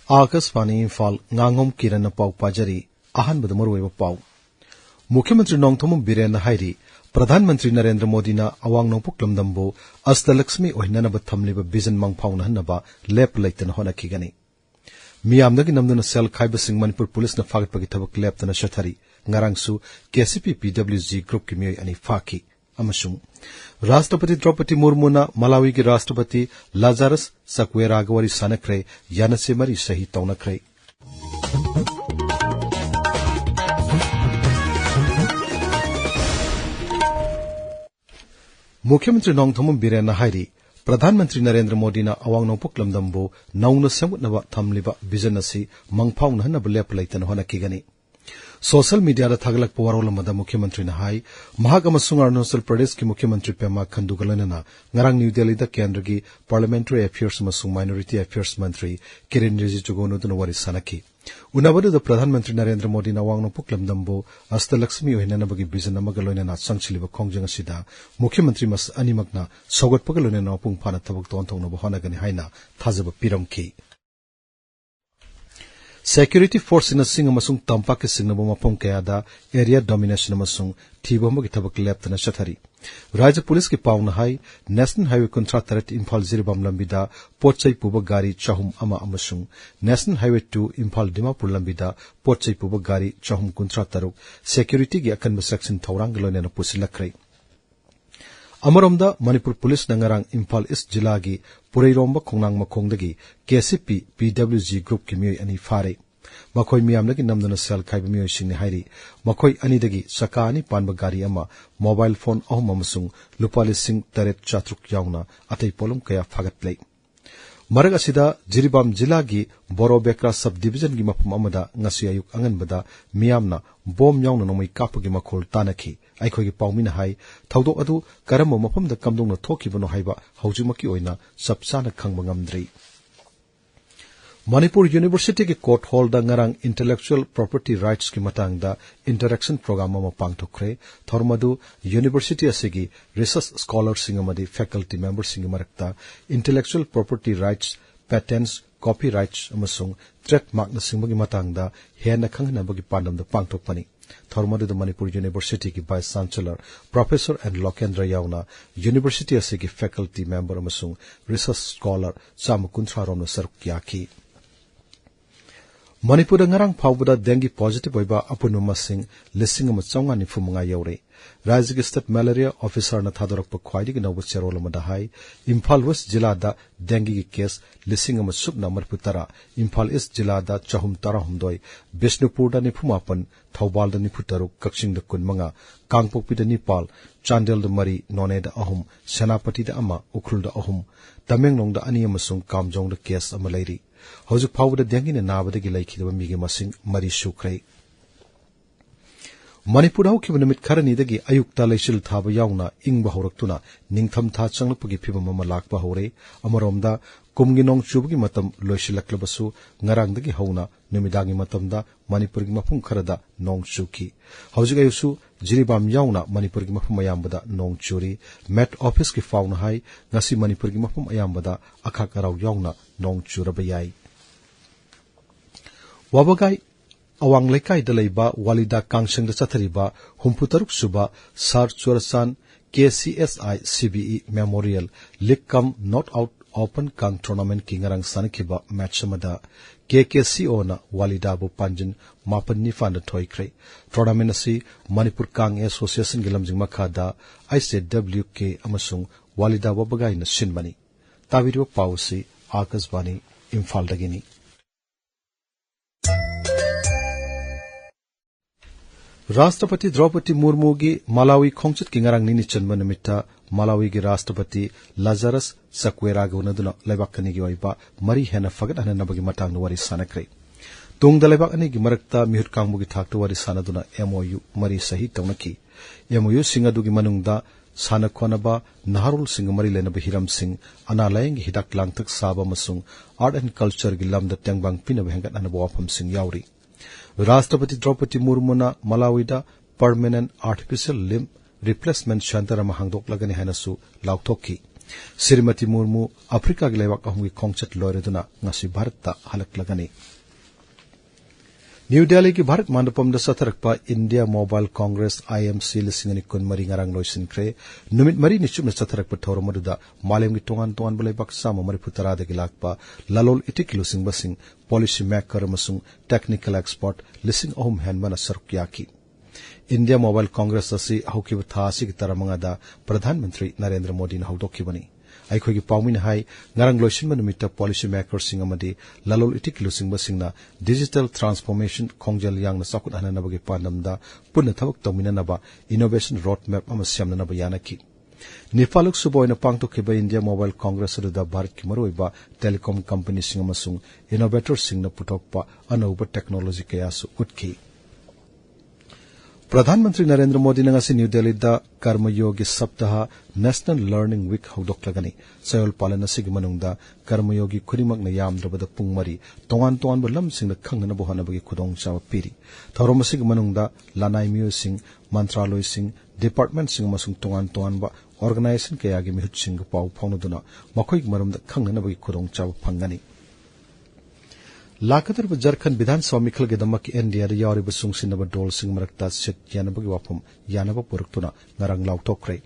Akashvani Imphal Ngangom Kiran पाउ पाजरी अहनबद मरुवैब पाउ मुख्यमंत्री नोंगथोम बिरेन हाइरी प्रधानमंत्री नरेंद्र मोदी ना अवांग नोंपुक लमदम्बो अष्टलक्ष्मी ओहिननब थमलिब विजन मंगफाउन हन्नबा लेप लैतन होनखिगनी मियामदगी नमदुना सेल खाइबसिंग मणिपुर पुलिस न फागतपगी थबक लेपतन शथरी ngarangsu KCP PWG group ki miyoi ani faki amasung राष्ट्रपति द्रौपदी मुर्मू ना मलावी की राष्ट्रपति लाजारस सक्वेरागवरी सनक्रे यानसेमरी सही तौनक्रे मुख्यमंत्री नोंगथोम बिरेन हाइरी प्रधानमंत्री नरेंद्र मोदी ना अवांग नोंपुक लमदम्बो नौन सेमुतनबा थमलिबा विजन असि मंगफाउन हन्नब लेप लैतन होनखिगनी सोशल मीडिया थगलक पवारोलमदा मुख्यमंत्री ने हाई अरुणाचल प्रदेश की मुख्यमंत्री पेमा खंडुगलना ngarang न्यू दिल्ली द केंद्र की पार्लियामेंट्री अफेयर्स मसुंग माइनॉरिटी अफेयर्स मंत्री किरेन रिजिजू नुदुन वरी सनकी उनाबदु प्रधानमंत्री नरेंद्र मोदी ना वांगनो पुक्लमदम्बो अष्टलक्ष्मी ओहिननबगी बिजन अमगलोइना संगसिलिब खोंजंग सिदा मुख्यमंत्री मस अनिमकना सौगतपगलोइना पुंग फाना थबक तोंथौनब होनगनि हाइना थाजब पिरमखि Security force in a sing amasung tampak singnabo mapong kayada area domination amasung thibomagi thabak leptana shathari Raja Police ki pauna hai National Highway Contract Tarat Imphal Ziribam lambida potchai puba gari chahum ama amasung National Highway 2 Imphal Dimapur lambida potchai puba gari chahum contract taruk security gi akan section thorang galonena pusilakrai Amaromda Manipur Police nangarang Imphal East Jilla gi Pureiromba Khongnang Makhongdagi KCP PWG group ki miyoi ani fare Makhoi miyamlagi namdana sel khaiba miyoi singni hairi makhoi anidagi sakani panba gari ama mobile phone ahum amasung lupa lising taret chatruk yauna atai polum kaya phagat Marag asida Jiribam Jilla gi Boro Bekra subdivision gi mapum amada ngasi ayuk anganbada miyamna bom yauna nomai kapagi makhol tanakhi aikhoi gi paumina hai thaudo adu karamo mapamda kamdongna thokibano haiba haujimaki oina sabsana khangba ngamdri Manipur University ki court hall da ngarang intellectual property rights ki matang da interaction program ma pangthokre thormadu university asigi research scholars singamadi faculty members singamakta intellectual property rights patents copyrights amasung trademark na singbagi matang da hena khangna bagi pandam da pangthokpani thormadu da Manipur University ki vice chancellor professor and Lokendra yauna university asigi faculty member amasung research scholar samukunthra rom na sarkyaki Manipur ngarang phawbada dengue positive oiba apunu masing listing ama chawnga nifumunga yaure Rajya State Malaria Officer na thadorakpa khwaidi nawa cherol amada hai Imphal West Jilla da dengue ki case listing ama sukna marputara Imphal East Jilla da chahum tara humdoi Bishnupur da nifumapan Thawbal da nifutaru Kakshing da kunmanga Kangpokpi da Nepal Chandel da mari None da ahum Senapati da ama Ukhrul da ahum Tamenglong da ani amasung Kamjong da case ama lairi Haujuk phawda dengue na nabadagi laikhidaba migi masing mari sukrai Manipur hau kiba namit kharani dagi ayukta laishil thaba yauna ingba horaktuna ningtham tha changlapagi phibam ama lakba hore amaromda kumginong chubagi matam loishilaklabasu ngarang dagi hauna numidangi matamda Manipur gi mafum kharada nong chuki haujuk ayusu Jiribam yauna Manipur gi mafum ayambada nong churi Met Office ki fauna hai ngasi Manipur gi mafum ayambada akhakaraw yauna nong churaba yai Wabagai awang lekai dalaiba walida kangseng da chathariba humputaruk suba sar churasan KCSI CBE Memorial League Cum Not Out Open Kang Tournament kingarang sanakiba match samada KKCO na walida bu panjin mapan nifan da toikre tournament asi Manipur Kang Association gilamjing makhada ICWK amasung walida wabagai na sinmani tawiru pausi Akashvani Imphal dagini राष्ट्रपति द्रौपदी मुर्मू की Malawi खोंगचत की ngarang nini chanba namita Malawi की राष्ट्रपति लाजारस सक्वेरागवनदुना लेबाकनी की ओइबा मरी हेना फगत हना नबगी Matang worry सनक्रे तुंग दलेबाकनी की मरकता मिहुत कांगबु की थाकतो वरी सनदुना MOU मरी सही तौनकी MOU सिंगदु की मनुंगदा सानखोनबा नाहरुल सिंग मरी लेनब हिरम सिंग अनालयंग हिदाक लांगतक साबा मसुंग आर्ट एंड कल्चर की लमद टेंगबांग पिनब हेंगत अनबो अफम सिंग यावरी राष्ट्रपति द्रौपदी मुर्मू ना मलावीदा permanent artificial limb replacement centre ama hangdoklagani hainasu lauthokki Shrimati Murmu Africa की लेवाक अहुंगी खोंगचट लोरेदुना ngasi भारत हलक्लगनी न्यू दिल्ली की भारत मंडपम सथरक्पा इंडिया मोबाइल कांग्रेस IMC लिसिंगनी कुनमरी ngarang लोइसिनख्रे नुमित मरी निचुम सथरक्पा थौरमदुदा मालेम की तोंगान तोंगान बलेबाक साम मरिफुतरा दगी लाकपा ललोल इटिक लुसिंग बसिंग पॉलिसी मेकर मसुंग टेक्निकल एक्सपर्ट लिसिंग अहुम हेनबना सरुक याकी इंडिया मोबाइल कांग्रेस असी हौकिब थासी की तरमंगादा प्रधानमंत्री नरेंद्र मोदी ने हौदोखिबनी अखोगी पाउमिन हाई ngarang लोइसिन नुमित पॉलिसी मेकर सिंग अमदी ललोल इटिक लुसिंग बसिंगना डिजिटल ट्रांसफॉर्मेशन खोंगजल यांगना साकुत हननबगे पानमदा पुन थबक तौमिननबा इनोवेशन रोड मैप अम सेमननबा यानकी निफालुक सुबोयना पांगतोखिबा इंडिया मोबाइल कांग्रेस अदुदा भारत की मरोइबा टेलीकॉम कंपनी सिंग अमसुंग इनोवेटर सिंगना पुथोकपा अनौबा टेक्नोलॉजी कयासु उठकी प्रधानमंत्री नरेंद्र मोदी ने न्यू दिल्ली कर्मयोगी सप्ताह नेशनल लर्निंग वीक हौदोक्लगनी सयोल पालन असिगी मनुंगदा कर्मयोगी खुदिमकना यामद्रबदा पुंग मरी तोंगान तोंगानबा लमसिंगदा खंगनबो हनबगी खुदोंचाव पीरी थौरम असिगी मनुंगदा लानाई मियोसिंग मंत्रालयसिंग डिपार्टमेंटसिंग अमसुंग तोंगान तोंगानबा ऑर्गेनाइजेशन कयागी मिहुतसिंग पाउ फाउनदुना मखोइगी मरमदा खंगनबगी खुदोंचाव फंगनी लाकदरब झारखंड विधानसभा मिखल के दमक एनडीआर यावरिब सुंगसिनब डोल सिंग मरक्ता सेट यानबगी वाफम यानब पुरक्तुना ngarang लाउथोक्रे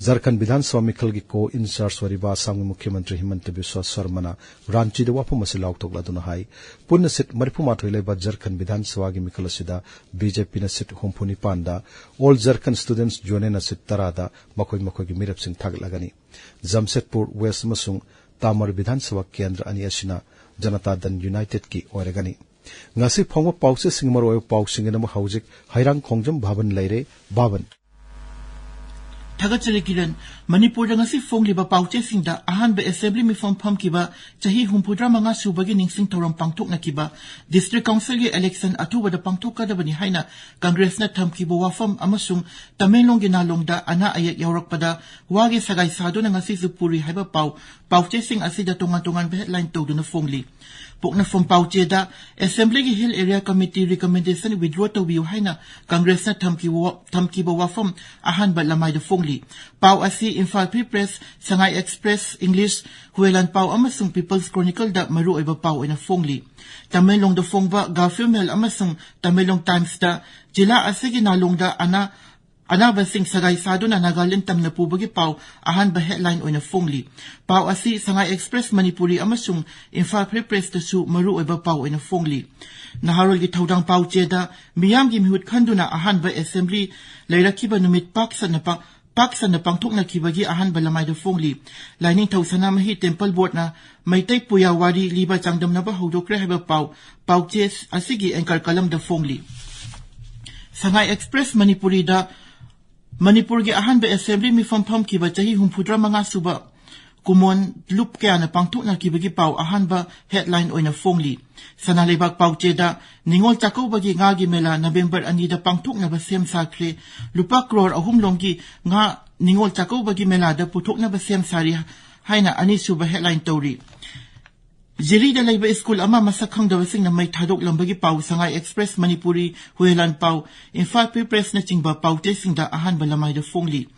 झारखंड विधानसभा मिखल की को इंचार्ज वरिबा असम मुख्यमंत्री हिमंत बिस्वा शर्मा रांची दे वाफम असे लाउथोक्लादुना हाई पुन सेट मरिफुमाथोय लेबा झारखंड विधानसभा की मिखल असिदा बीजेपी न सेट हुमफुनी पांदा ऑल झारखंड स्टूडेंट्स यूनियन सेट तरादा मखोय मखोय की मिरप सिंग थागलागनी जमशेदपुर वेस्ट मसुंग तामर विधानसभा केंद्र अनि असिना जनता दल यूनाइटेड की ओरगनी ngasi phongwa pause singmar oy pausing na hauzik Hairangkhongjam Bhavan leire Bhavan Thagachari Kiran Manipur ngasi fongliba pauche singda ahan be assembly mi phom kiba chahi humpudra manga subagi ningsing thorom pangthok na kiba district council gi election atuba da pangthok ka da bani haina congress na thamkibo wafam amasung Tamenglong gi nalongda ana ayak yawrakpada wage sagai sadu na ngasi supuri haiba pauche sing asida tongan be headline toduna fongli Pokna from Paucheda, Assembly Hill Area Committee recommendation withdraw to view Haina, Congress na Tamkibo Wafam, Ahan Balamai the Fongli. Pau Asi, Imphal Press, Sangai Express, English, Huelan Pau Amasung People's Chronicle da Maru Eba Pau in a Fongli. Tamenglong the Fongba, Garfilmel Amasung, Tamenglong Times da, Jila Asigi Nalong da Ana basing sagay sado na nagalintam na pubagi pau ahan ba headline o na fongli. Pau asi Sangay Express Manipuri amasung Imphal Press to su maru eba pau o na fongli. Naharol gitawdang pau jeda miyam gimihut kando na ahan ba assembly layrakiba numit paksa na pangtok na kibagi ahan ba lamay na fongli. Lining tawsana mahi temple board na may tay puya wari liba changdam na ba hudokre heba pau jes asigi engkar kalam da fongli. Sangay Express Manipuri da Manipur gi ahan be assembly mi phom ki ba chahi humpudra manga suba kumon lup kya na pangtuk na kibagi pau ahan ba headline oina fongli sanalibak pau cheda ningol chako bagi nga gi mela November ani da pangtuk na ba sem sakre lupa crore ahum longgi nga ningol chako bagi mela da puthok na ba sem sari haina ani suba headline tori Jiri da Labor School ama masakhang dawasing na may thadok lambagi pau Sangay Express Manipuri Huelan pau Imphal Press na chingba pau tesing da ahan balamay da fongli.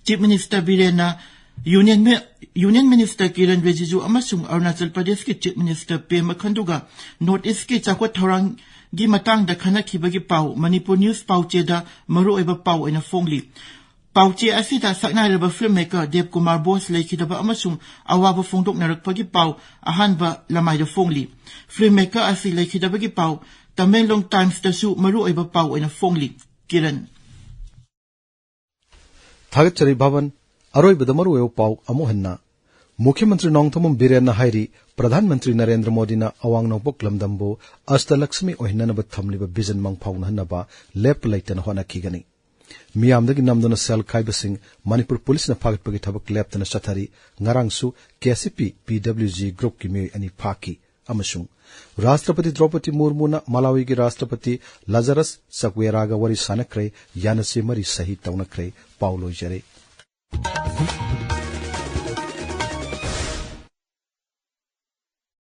Chief Minister Birena Union Minister Kiran Rijiju amasung Arunachal Pradesh ki Chief Minister Pema Khanduga North East ki chakwat thorang gi matang da khana kibagi pau Manipur News pau cheda maru eba pau ina fongli. Pauchi asita sakna reba filmmaker Dev Kumar Bose lekida ba amasung awaba fongdok na rakpagi pau ahan ba lamay da fongli. Filmmaker asi lekida bagi pau Tamenglong Times da su maru eba pau ina fongli. Kiran Thagachari Bhavan aroi badamaru eo pau amohanna मुख्यमंत्री नोंगथमम बीरेन हाइरी प्रधानमंत्री नरेंद्र मोदी ना अवांग नोपक लमदम्बो Ashtalakshmi ओहिननब थमलिब vision मंगफाउन हनबा लेप लैतन होनखिगनी मियामदगी नमदना cell खाइबसिंग Manipur police ना फागतपगी थबक लेपतन सथरी ngarangsu KCP PWG group की मे अनि फाकी अमसुंग राष्ट्रपति द्रौपदी मुर्मू ना Malawi की राष्ट्रपति लाजरस सक्वेरागा वरी सानक्रे यानसे मरी सही तौनक्रे पाउलो जरे